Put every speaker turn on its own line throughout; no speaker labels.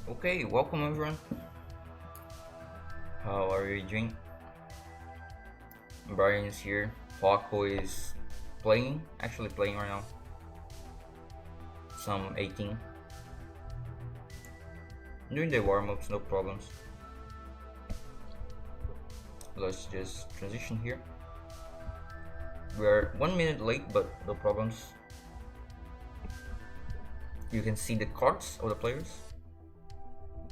Okay, welcome everyone. How are you doing? Brian is here. Joaco is actually playing right now. Some 18. Doing the warm-ups, no problems. Let's just transition here. We're 1 minute late, but no problems. You can see the cards of the players.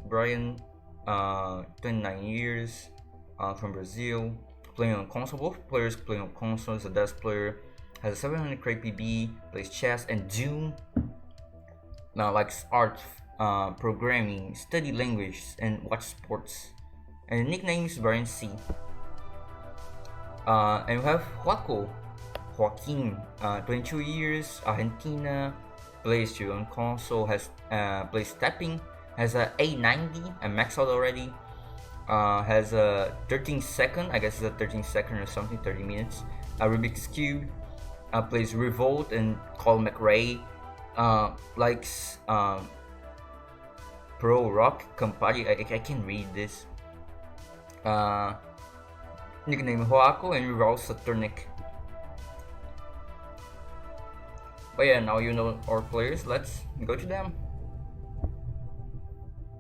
Brian, 29 years, from Brazil, playing on console. Both players play on consoles. The desk player has a 700 crate PB, plays chess and Doom. Now likes art, programming, study language, and watch sports. And the nickname is Brianc. And we have Joaquin, 22 years, Argentina, plays to on console, has plays tapping, has a A90, and maxed out already. Has a 13 second, I guess it's a 13 second or something, 30 minutes. A Rubik's Cube, plays Revolt and Colin McRae. Likes Pro Rock Campari. I can read this. Nickname Joaco and Rival Saturnic. But yeah, now you know our players. Let's go to them.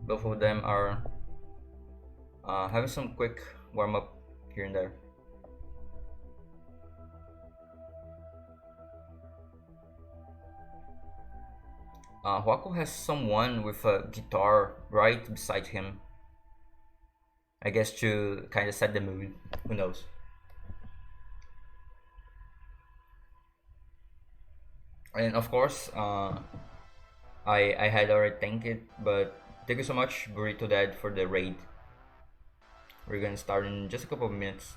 Both of them are having some quick warm up here and there. Joaco has someone with a guitar right beside him. I guess to kind of set the mood. Who knows? And of course, I had already thanked it, but thank you so much, Burrito Dad, for the raid. We're gonna start in just a couple of minutes.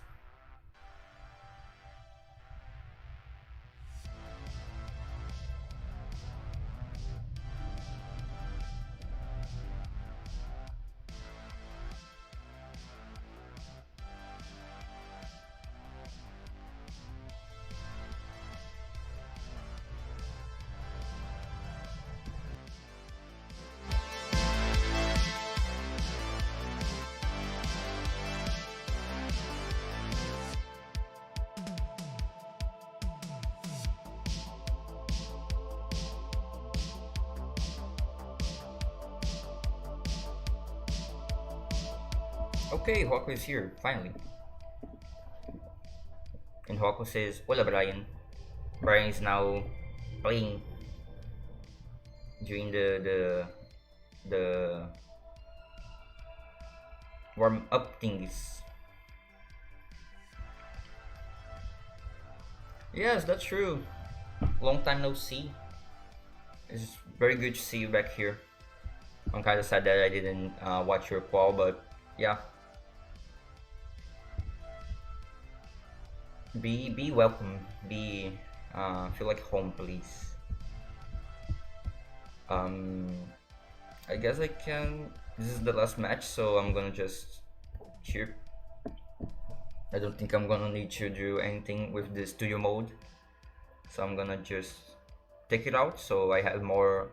Okay, Joaco is here, finally. And Joaco says, Hola Brian. Brian is now playing during the warm up things. Yes, that's true. Long time no see. It's very good to see you back here. I'm kind of sad that I didn't watch your call, but yeah. Be welcome. Feel like home, please. I guess I can. This is the last match, so I'm gonna just cheer. I don't think I'm gonna need to do anything with the studio mode, so I'm gonna just take it out so I have more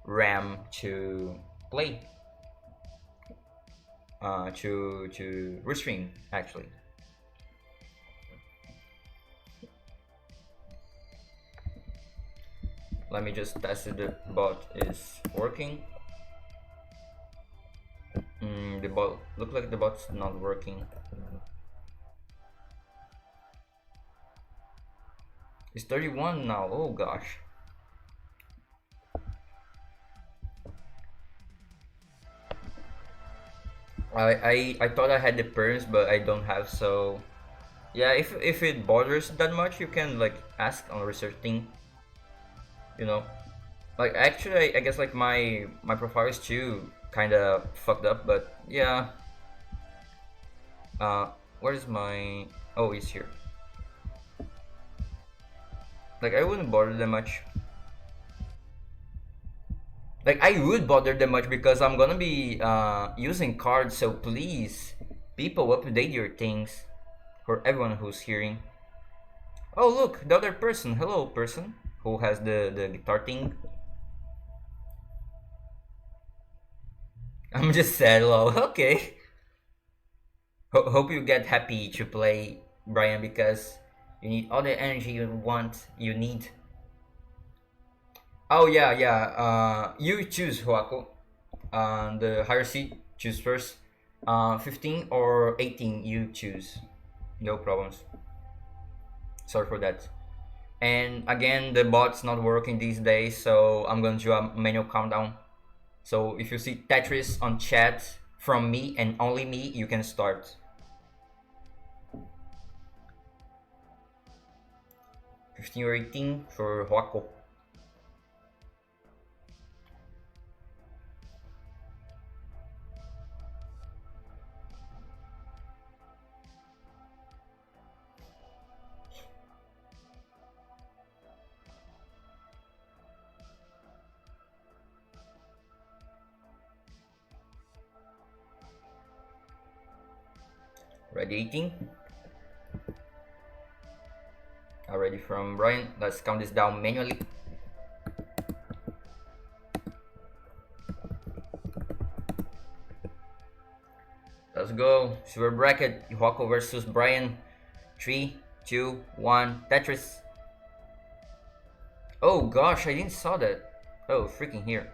RAM to play. To restream actually. Let me just test if the bot is working. The bot look like the bot's not working. It's 31 now. Oh gosh. I thought I had the perms, but I don't have. So yeah, if it bothers that much, you can like ask on research thing. You know, like actually I guess like my profile is too kind of fucked up, but yeah. Where's my, oh, he's here. Like I wouldn't bother them much. Like I would bother them much because I'm gonna be using cards, so please people update your things for everyone who's hearing. Oh look, the other person. Hello person who has the guitar thing. I'm just sad, lol. Okay. Hope you get happy to play Brian because you need all the energy you want, you need. Oh yeah, yeah. You choose Huako. The higher seed choose first. 15 or 18 you choose. No problems. Sorry for that. And again, the bot's not working these days, so I'm gonna do a manual countdown. So if you see Tetris on chat from me and only me, you can start. 15 or 18 for Huako. Ready 18? Already from Brian. Let's count this down manually. Let's go. Silver bracket. Huako versus Brian. 3, 2, 1. Tetris. Oh gosh, I didn't saw that. Oh, freaking here.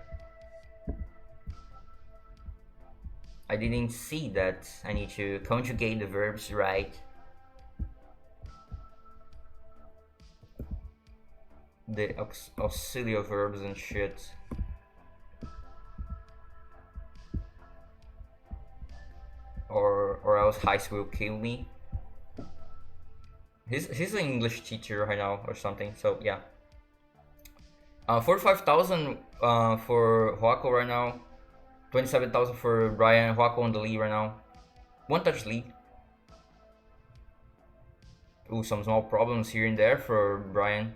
I didn't see that. I need to conjugate the verbs right. The auxiliary verbs and shit. Or else Heist will kill me. He's an English teacher right now or something, so yeah. 45,000 for Huako right now. 27,000 for Brian. Huako on the lead right now. One touch lead. Ooh, some small problems here and there for Brian.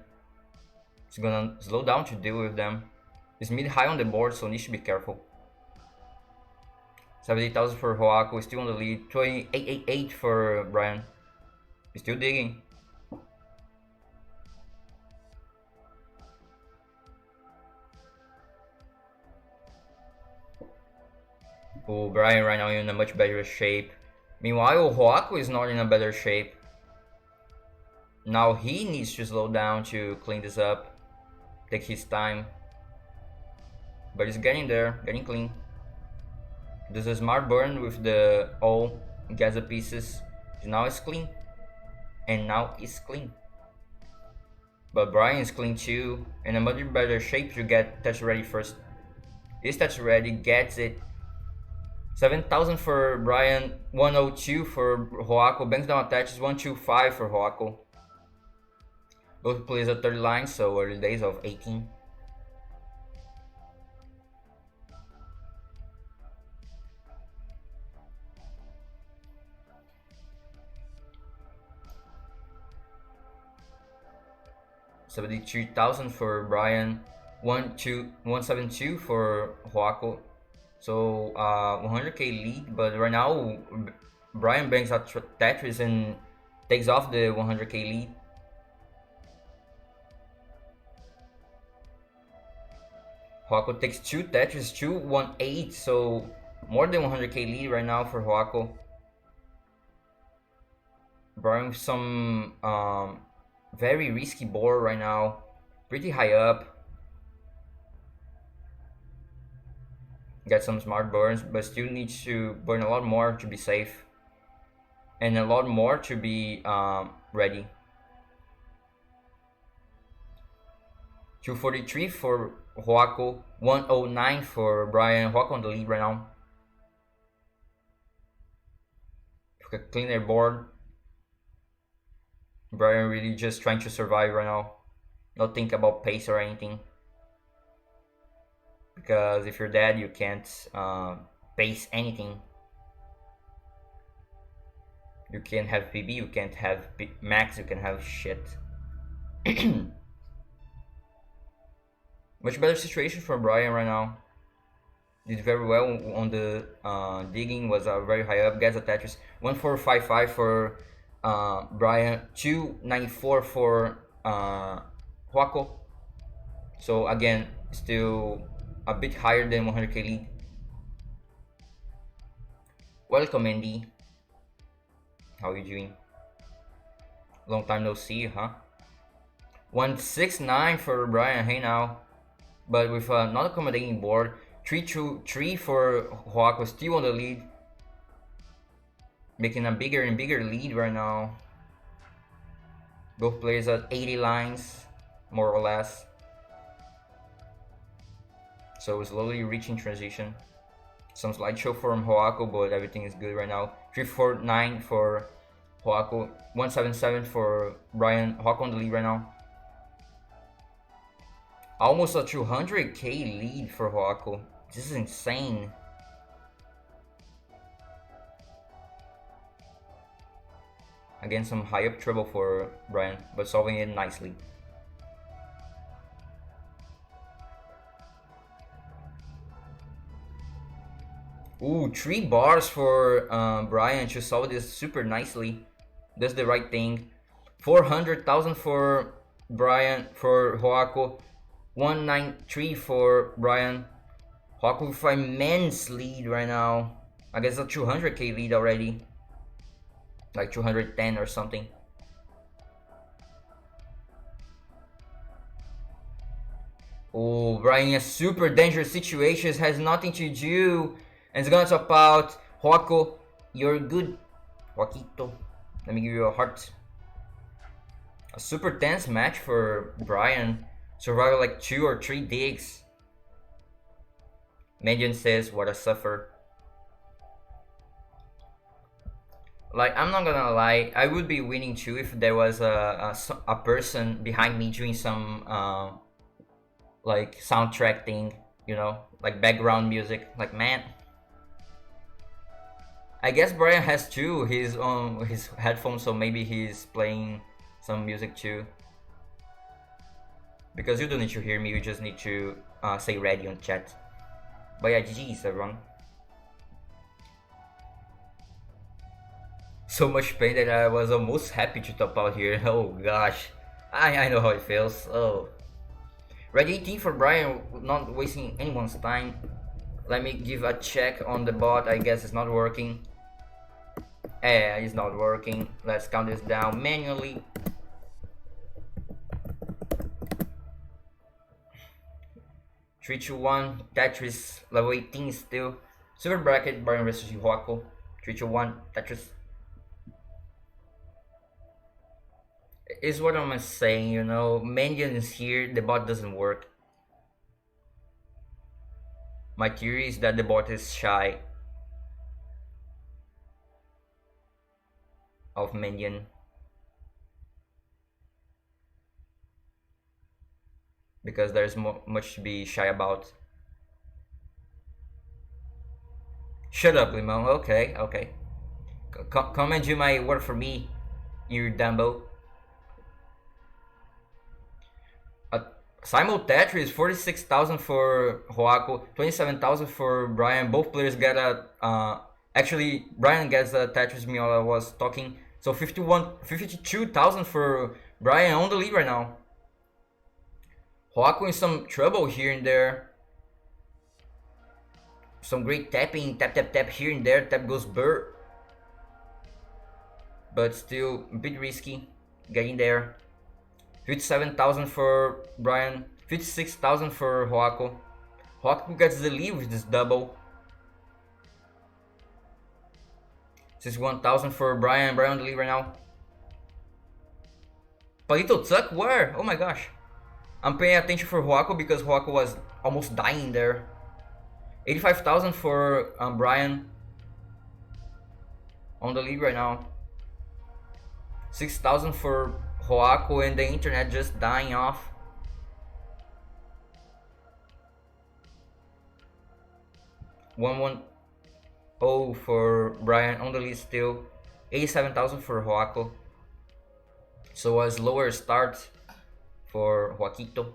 He's gonna slow down to deal with them. He's mid high on the board, so needs to be careful. 70,000 for Huako, still on the lead. 2888 for Brian. He's still digging. Oh, Brian right now in a much better shape. Meanwhile, Huako is not in a better shape. Now he needs to slow down to clean this up. Take his time. But he's getting there, getting clean. There's a smart burn with the all Gaza pieces. Now it's clean. And now it's clean. But Brian is clean too. In a much better shape to get touch ready first. Is touch ready, gets it. 7,000 for Brian, 102 for Huako. Banks down attaches, 125 for Huako. Both players at 30 lines, so early days of 18. $73,000 for Brian, 172 for Huako. So 100k lead, but right now Brian banks out Tetris and takes off the 100k lead. Huako takes 2 Tetris, 218, so more than 100k lead right now for Huako. Brian with some very risky board right now, pretty high up. Get some smart burns, but still needs to burn a lot more to be safe. And a lot more to be ready. 243 for Huako, 109 for Brian. Huako on the lead right now. Clean their board. Brian really just trying to survive right now. Not think about pace or anything. Because if you're dead, you can't pace anything. You can't have PB, you can't have max, you can have shit. Much better situation for Brian right now. Did very well on the digging, was very high up. Gets Tetris. 1455 for Brian, 294 for Huako. So again, still a bit higher than 100k lead. Welcome, Andy. How are you doing? Long time no see, huh? 169 for Brian. Hey now, but with not accommodating board. 3-2-3 for Joaco, still on the lead, making a bigger and bigger lead right now. Both players at 80 lines, more or less. So slowly reaching transition. Some slideshow from Joaco, but everything is good right now. 349 for Joaco, 177 for Brian. Joaco on the lead right now. Almost a 200k lead for Joaco. This is insane. Again, some high up trouble for Brian, but solving it nicely. Ooh, 3 bars for Brian to solve this super nicely. Does the right thing. 400,000 for Brian, for Joaco. 193 for Brian. Joaco with an immense lead right now. I guess a 200k lead already. Like 210 or something. Oh, Brian in a super dangerous situation, has nothing to do. And it's gonna top out. Joaco, you're good. Joaquito, let me give you a heart. A super tense match for Brian. Survived like 2 or 3 digs. Median says, what a suffer. Like, I'm not gonna lie, I would be winning too if there was a person behind me doing some like soundtrack thing, you know, like background music. Like, man, I guess Brian has too his headphones, so maybe he's playing some music too. Because you don't need to hear me, you just need to say ready on chat. But yeah, GG's everyone. So much pain that I was almost happy to top out here. Oh gosh, I know how it feels. Oh, red 18 for Brian, not wasting anyone's time. Let me give a check on the bot. I guess it's not working. Yeah, it's not working. Let's count this down manually. Three, two, one. Tetris level 18 still. Silver bracket. Brian versus Joaco. 3, 2, 1. Tetris. Is what I'm saying, you know. Minion is here. The bot doesn't work. My theory is that the bot is shy of minion. Because there's much to be shy about. Shut up, Limon. Okay, okay. Come and do my work for me, you Dumbo. Simul Tetris, 46,000 for Joaco, 27,000 for Brian. Both players get a. Actually, Brian gets a Tetris Miola was talking. So 52,000 for Brian on the lead right now. Joaco in some trouble here and there. Some great tapping, tap tap tap here and there. Tap goes burr. But still a bit risky getting there. 57,000 for Brian, 56,000 for Joaco. Joaco gets the lead with this double. 61,000 for Brian. Brian on the lead right now. Palito Tuck, where? Oh my gosh. I'm paying attention for Joaco because Joaco was almost dying there. 85,000 for Brian on the lead right now. 6,000 for Joaco and the internet just dying off. $110 for Brian on the lead still. 87,000 for Joaco. So a slower start for Joaquito.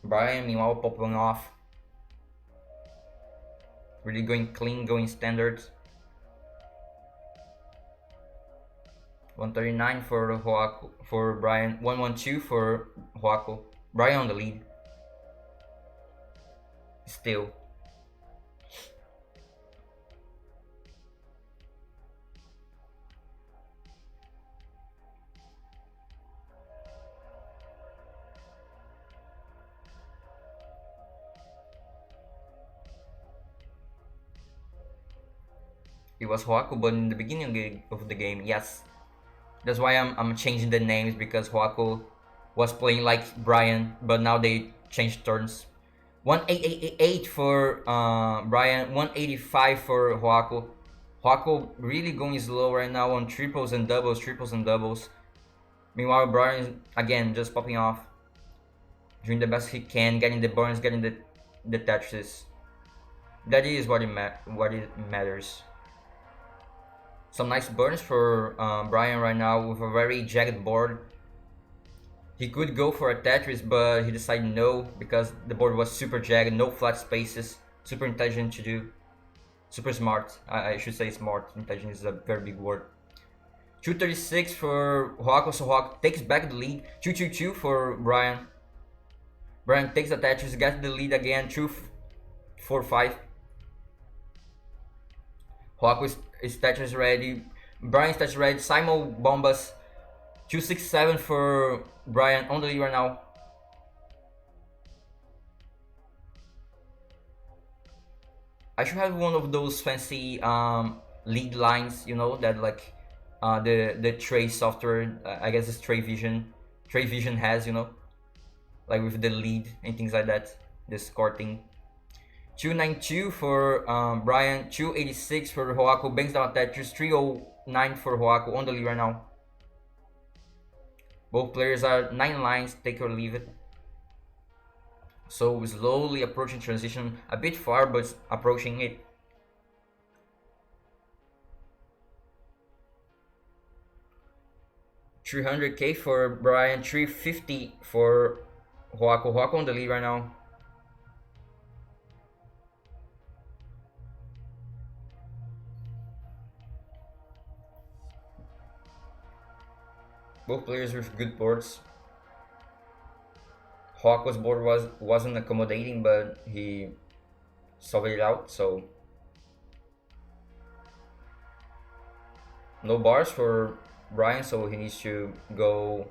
Brian meanwhile popping off. Really going clean, going standard. 139 for Joaco, for Brian. 112 for Joaco. Brian on the lead. Still. It was Hoaku, but in the beginning of the game, yes. That's why I'm changing the names, because Hoaku was playing like Brian, but now they changed turns. 1888 for Brian, 185 for Hoaku. Hoaku really going slow right now on triples and doubles, triples and doubles. Meanwhile, Brian again just popping off, doing the best he can, getting the burns, getting the Tetris. That is what it matters. Some nice burns for Brian right now with a very jagged board. He could go for a Tetris, but he decided no, because the board was super jagged, no flat spaces. Super intelligent to do. Super smart. I should say smart. Intelligent is a very big word. 236 for Hoaku, so Hoaku takes back the lead. 222 for Brian. Brian takes the Tetris, gets the lead again. 245. Hoaku is Tetris ready. Brian's Tetris ready. Simon Bombas. 267 for Brian on the lead right now. I should have one of those fancy lead lines, you know, that like the Tray software, I guess it's Tray Vision has, you know, like with the lead and things like that, the score thing. 292 for Brian, 286 for Hoaku, bangs down Tetris, 309 for Hoaku on the lead right now. Both players are 9 lines, take or leave it. So slowly approaching transition, a bit far, but approaching it. $300K for Brian, 350 for Hoaku. Hoaku on the lead right now. Both players with good boards. Hoaku's board wasn't accommodating, but he solved it out, so no bars for Brian, so he needs to go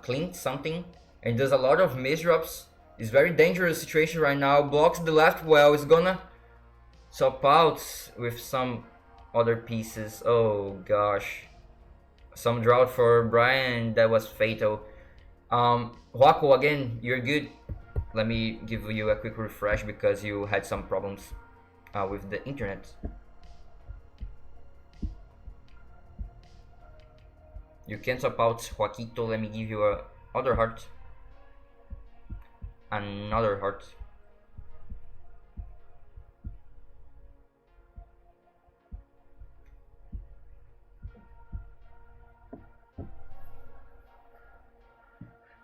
clean something, and does a lot of misdrops. It's very dangerous situation right now. Blocks the left well, is gonna swap out with some other pieces. Oh gosh, some drought for Brian, that was fatal. Joaco, again, you're good. Let me give you a quick refresh because you had some problems with the internet. You can swap out Joaquito. Let me give you a other heart. Another heart.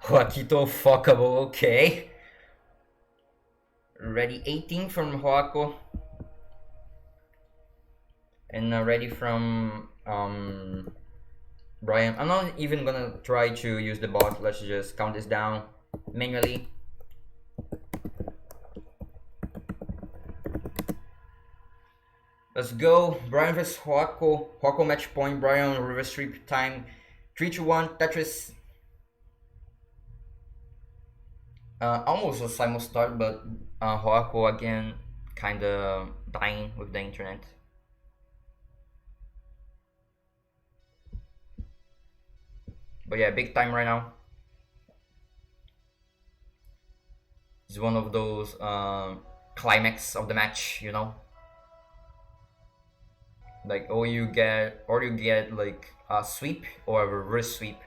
Joaquito fuckable, okay. Ready 18 from Joaco. And ready from Brian. I'm not even gonna try to use the bot. Let's just count this down manually. Let's go. Brian vs Joaco. Joaco match point. Brian reverse sweep time. 3 to 1. Tetris. Almost a simul start, but Joaco again kinda dying with the internet. But yeah, big time right now. It's one of those climax of the match, you know. Like, or you get like a sweep or a reverse sweep.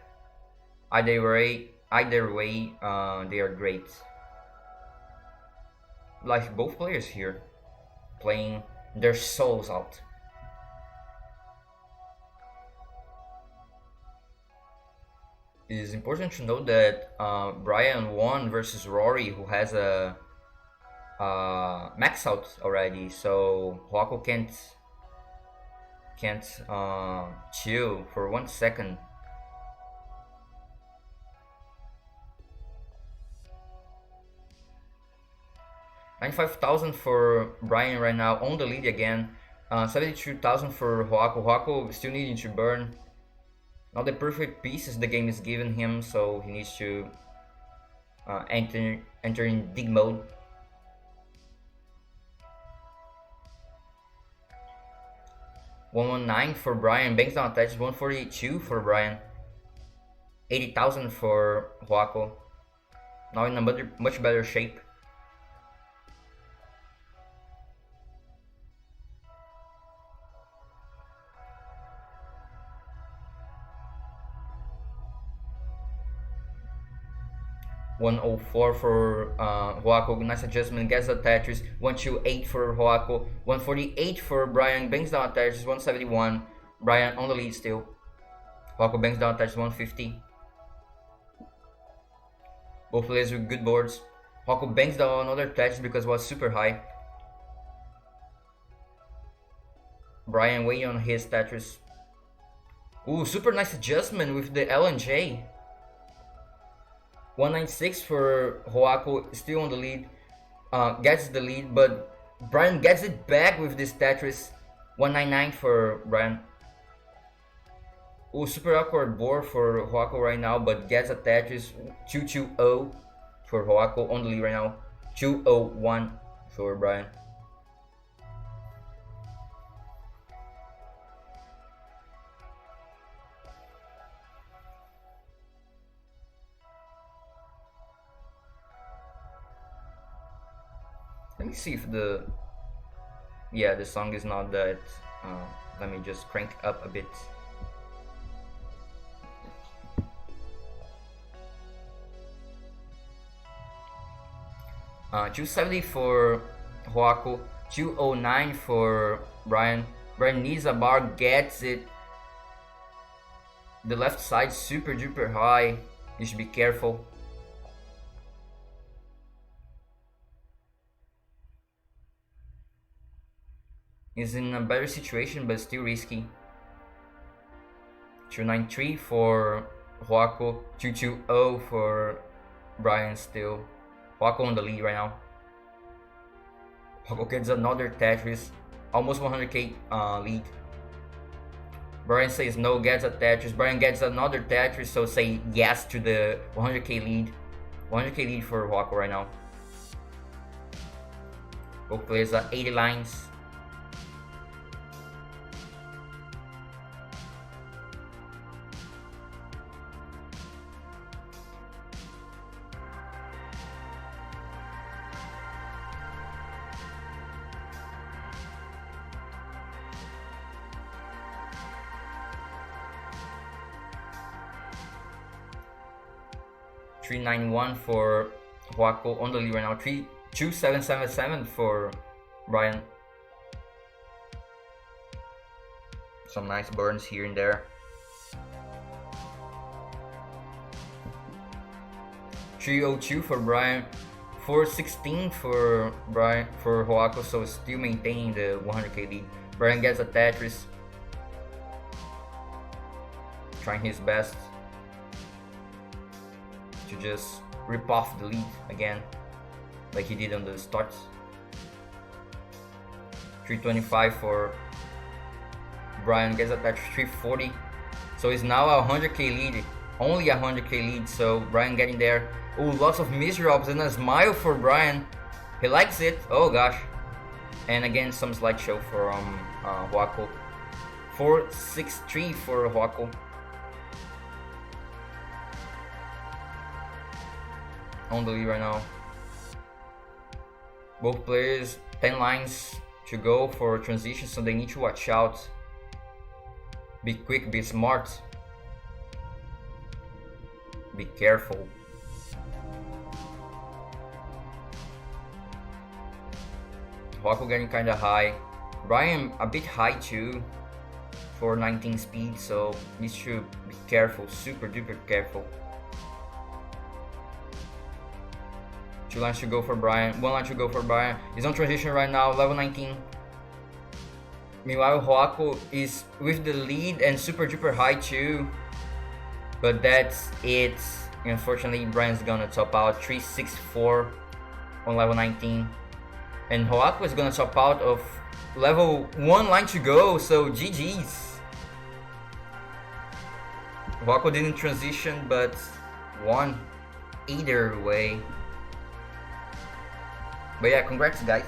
Either way, they are great. Like both players here, playing their souls out. It is important to note that Brian won versus Rory, who has a max out already, so Joaco can't chill for 1 second. $95,000 for Brian right now on the lead again. 72,000 for Joaco. Joaco still needing to burn. Not the perfect pieces the game is giving him, so he needs to enter in dig mode. 119 for Brian. Banks down attached. 142 for Brian. 80,000 for Joaco. Now in a much better shape. $104 for Joaco, nice adjustment, gets the Tetris. 128 for Joaco, 148 for Brian, banks down Tetris, 171. Brian on the lead still. Joaco banks down Tetris, 150. Both players with good boards. Joaco banks down another Tetris because it was super high. Brian waiting on his Tetris. Ooh, super nice adjustment with the L and J. 196 for Joaco, still on the lead. Gets the lead, but Brian gets it back with this Tetris. 199 for Brian. Ooh, super awkward board for Joaco right now, but gets a Tetris. 220 for Joaco on the lead right now. 201 for Brian. Let me see if the song is not that. Let me just crank up a bit. $270 for Joaco, 209 for Brian. Brian needs a bar, gets it. The left side super duper high. You should be careful. Is in a better situation, but still risky. 293 for Joaco, 220 for Brian still. Joaco on the lead right now. Joaco gets another Tetris, almost 100k lead. Brian says no, gets a Tetris. Brian gets another Tetris, so say yes to the 100k lead. 100k lead for Joaco right now. Both players are 80 lines. $391 for Joaco on the lead right now. 2777 for Brian. Some nice burns here and there. 302 for Brian. 416 for Joaco, so still maintaining the 100k lead. Brian gets a Tetris. Trying his best to just rip off the lead again, like he did on the starts. 325 for Brian, gets attached. 340, so it's now a 100k lead, only a 100k lead. So Brian getting there. Oh, lots of misdrops and a smile for Brian. He likes it. Oh gosh. And again, some slideshow from Joaco. 463 for Joaco. On the lead right now. Both players 10 lines to go for transition, so they need to watch out. Be quick, be smart, be careful. Joaco getting kinda high. Brian a bit high too for 19 speed, so needs to be careful, super duper careful. 2 lines to go for Brian, 1 line to go for Brian. He's on transition right now, level 19. Meanwhile, Joaco is with the lead and super duper high too. But that's it. Unfortunately, Brian's gonna top out 364 on level 19. And Joaco is gonna top out of level 1 line to go, so GG's. Joaco didn't transition, but won either way. But yeah, congrats guys.